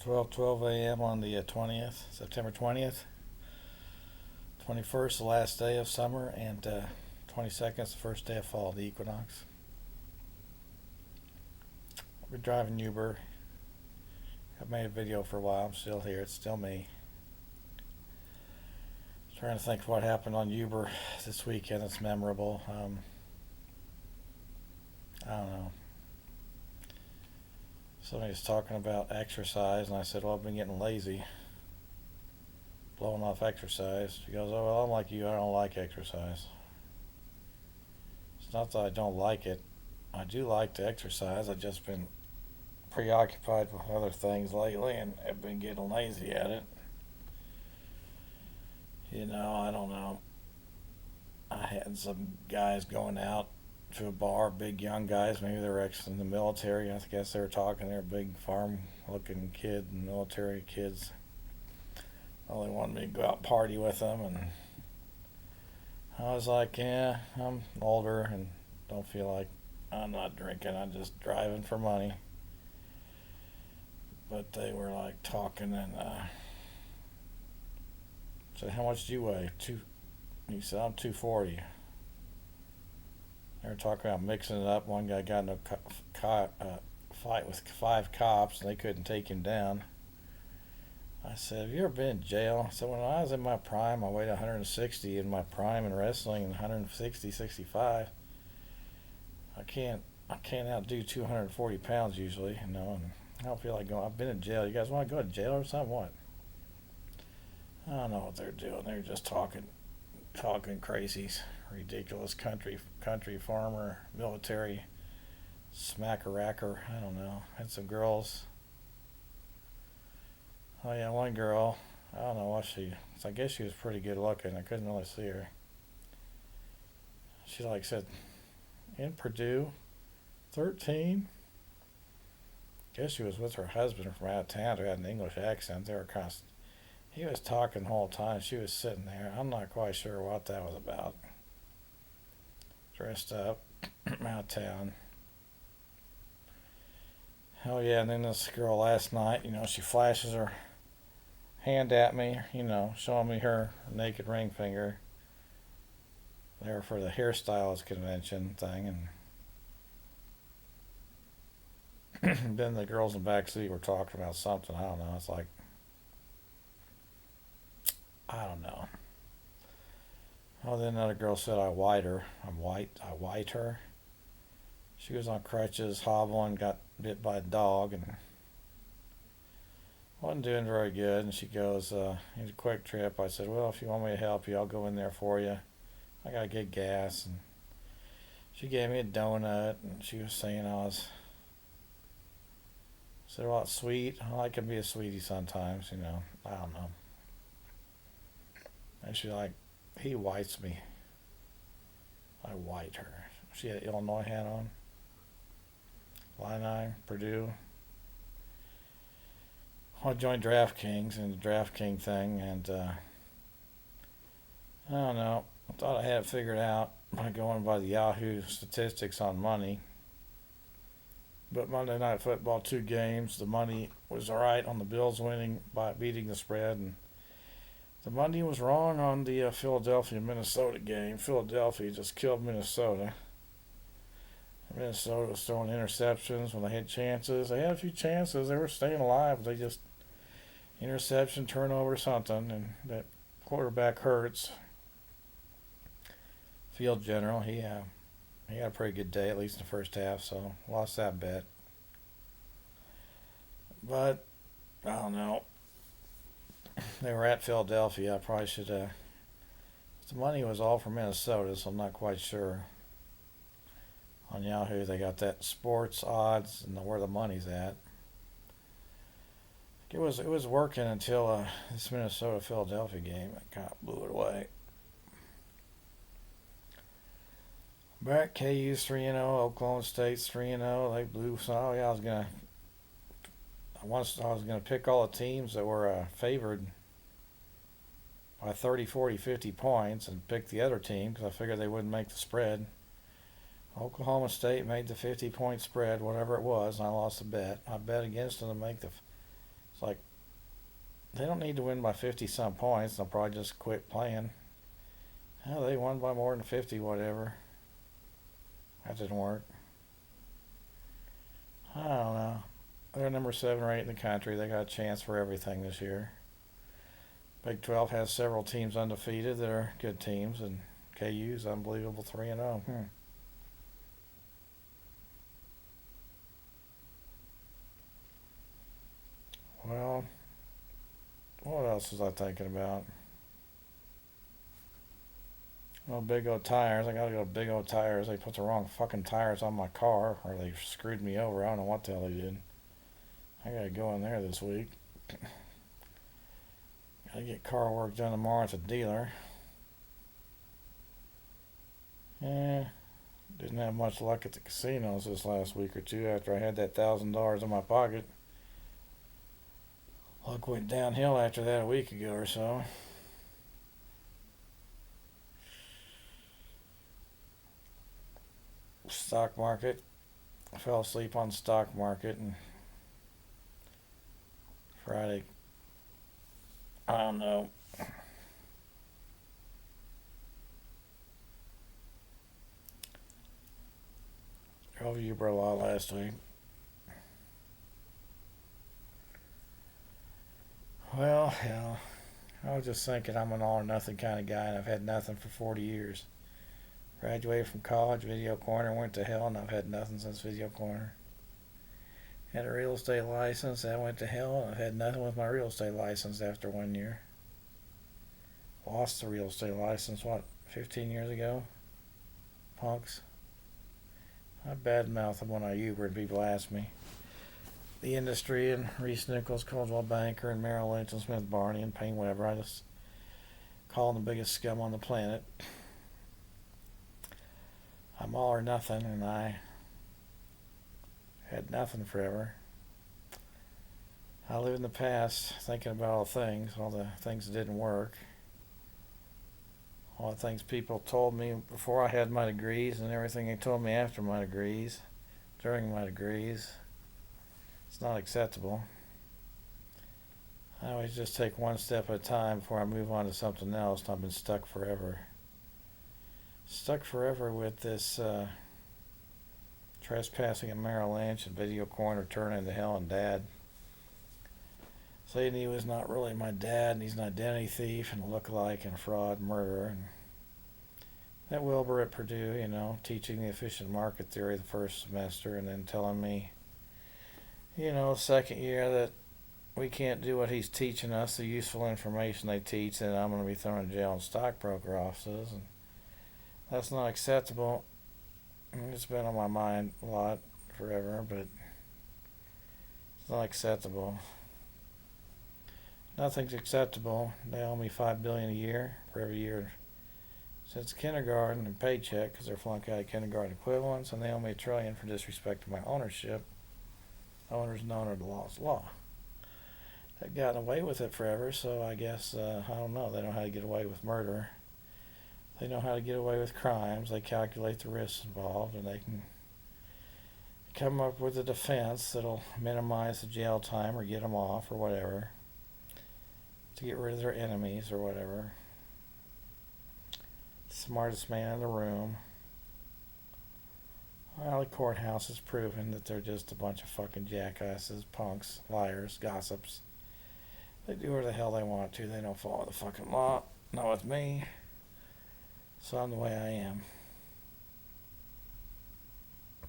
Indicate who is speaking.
Speaker 1: 12 a.m. on the 20th, September 20th. 21st, the last day of summer, and 22nd is the first day of fall, the equinox. We're driving Uber. I've made a video for a while. I'm still here. It's still me. Trying to think what happened on Uber this weekend. It's memorable. I don't know. Somebody was talking about exercise, and I said, well, I've been getting lazy, blowing off exercise. She goes, oh, well, I'm like you. I don't like exercise. It's not that I don't like it. I do like to exercise. I've just been preoccupied with other things lately and have been getting lazy at it. I don't know. I had some guys going out to a bar, big young guys. Maybe they were ex in the military. I guess they were talking. They were big farm-looking kid and military kids. Well, they wanted me to go out and party with them, and I was like, yeah, I'm older and don't feel like I'm not drinking. I'm just driving for money. But they were like talking and said, how much do you weigh? He said, I'm 240. They were talking about mixing it up. One guy got in a fight with 5 cops and they couldn't take him down. I said, have you ever been in jail? I said, when I was in my prime, I weighed 160 in my prime in wrestling and 160, 65. I can't outdo 240 pounds usually, and I don't feel like going. I've been in jail. You guys want to go to jail or something? What? I don't know what they're doing. They're just talking crazies, ridiculous country farmer, military, smacker-racker. I don't know. Had some girls. Oh yeah, one girl. I don't know what I guess she was pretty good looking. I couldn't really see her. She said, in Purdue, 13. Guess she was with her husband from out of town who had an English accent. They were he was talking the whole time. She was sitting there. I'm not quite sure what that was about. Dressed up, out of town. Oh yeah, and then this girl last night, she flashes her hand at me, showing me her naked ring finger. There for the hairstylist convention thing, and then the girls in the back seat were talking about something. I don't know. It's like, I don't know. Oh, then another girl said I white her. I white her. She was on crutches, hobbling, got bit by a dog, and wasn't doing very good. And she goes, it's a quick trip. I said, well, if you want me to help you, I'll go in there for you. I gotta get gas. And she gave me a donut, and she was saying I said, well, it's sweet. Well, I can be a sweetie sometimes, I don't know. And she's like, he whites me. I white her. She had an Illinois hat on. Illini, Purdue. I joined DraftKings and the DraftKings thing, and I don't know. I thought I had it figured out by going by the Yahoo statistics on money. But Monday Night Football, 2 games, the money was all right on the Bills winning by beating the spread, and the money was wrong on the Philadelphia-Minnesota game. Philadelphia just killed Minnesota. Minnesota was throwing interceptions when they had chances. They had a few chances. They were staying alive. But they just interception, turnover, something, and that quarterback Hurts, field general, he had a pretty good day, at least in the first half, so lost that bet. But, I don't know. They were at Philadelphia. I probably should have. The money was all for Minnesota, so I'm not quite sure. On Yahoo, they got that sports odds and where the money's at. It was working until this Minnesota Philadelphia game. I kind of blew it away. But KU's 3-0, Oklahoma State's 3-0. They blew. So yeah, I was gonna pick all the teams that were favored by 30, 40, 50 points and pick the other team because I figured they wouldn't make the spread. Oklahoma State made the 50-point spread, whatever it was, and I lost the bet. I bet against them to make the It's like, they don't need to win by 50 some points. They'll probably just quit playing. Oh, they won by more than 50, whatever. That didn't work. I don't know. They're number 7 or 8 in the country. They got a chance for everything this year. Big 12 has several teams undefeated that are good teams, and KU's unbelievable 3-0. Well, what else was I thinking about? Well, Big O Tires. I gotta go to Big O Tires. They put the wrong fucking tires on my car, or they screwed me over. I don't know what the hell they did. I gotta go in there this week. Gotta get car work done tomorrow at the dealer. Yeah, didn't have much luck at the casinos this last week or two after I had that $1,000 in my pocket. Luck went downhill after that a week ago or so. Stock market. I fell asleep on the stock market, and Friday, I don't know. Drove Uber a lot last week. Well, hell, I was just thinking I'm an all or nothing kind of guy, and I've had nothing for 40 years. Graduated from college, Video Corner, went to hell, and I've had nothing since Video Corner. Had a real estate license, that went to hell, and I've had nothing with my real estate license after 1 year. Lost the real estate license, 15 years ago? Punks. I badmouth them when I Uber and people ask me. The industry and Reese Nichols, Coldwell Banker, and Merrill Lynch and Smith Barney and Payne Webber. I just call them the biggest scum on the planet. I'm all or nothing, and I had nothing forever. I live in the past thinking about all the things that didn't work, all the things people told me before I had my degrees, and everything they told me after my degrees, during my degrees. It's not acceptable. I always just take one step at a time before I move on to something else, and I've been stuck forever. Stuck forever with this trespassing at Merrill Lynch and Video Corner turning to hell and Dad. Saying he was not really my dad, and he's an identity thief and a lookalike and a fraud and murderer. And that Wilbur at Purdue, teaching the efficient market theory the first semester, and then telling me, second year that we can't do what he's teaching us, the useful information they teach, and I'm going to be thrown in jail in stockbroker offices. And that's not acceptable. It's been on my mind a lot forever, but it's not acceptable. Nothing's acceptable. They owe me $5 billion a year for every year since kindergarten and paycheck because they're flunking out of kindergarten equivalents, and they owe me $1 trillion for disrespect to my ownership. Owners and owner, the law's law. They've gotten away with it forever, so I guess, I don't know, they know how to get away with murder. They know how to get away with crimes. They calculate the risks involved, and they can come up with a defense that'll minimize the jail time or get them off or whatever to get rid of their enemies or whatever. Smartest man in the room. Well, the courthouse has proven that they're just a bunch of fucking jackasses, punks, liars, gossips. They do whatever the hell they want to. They don't follow the fucking law. Not with me. So I'm the way I am.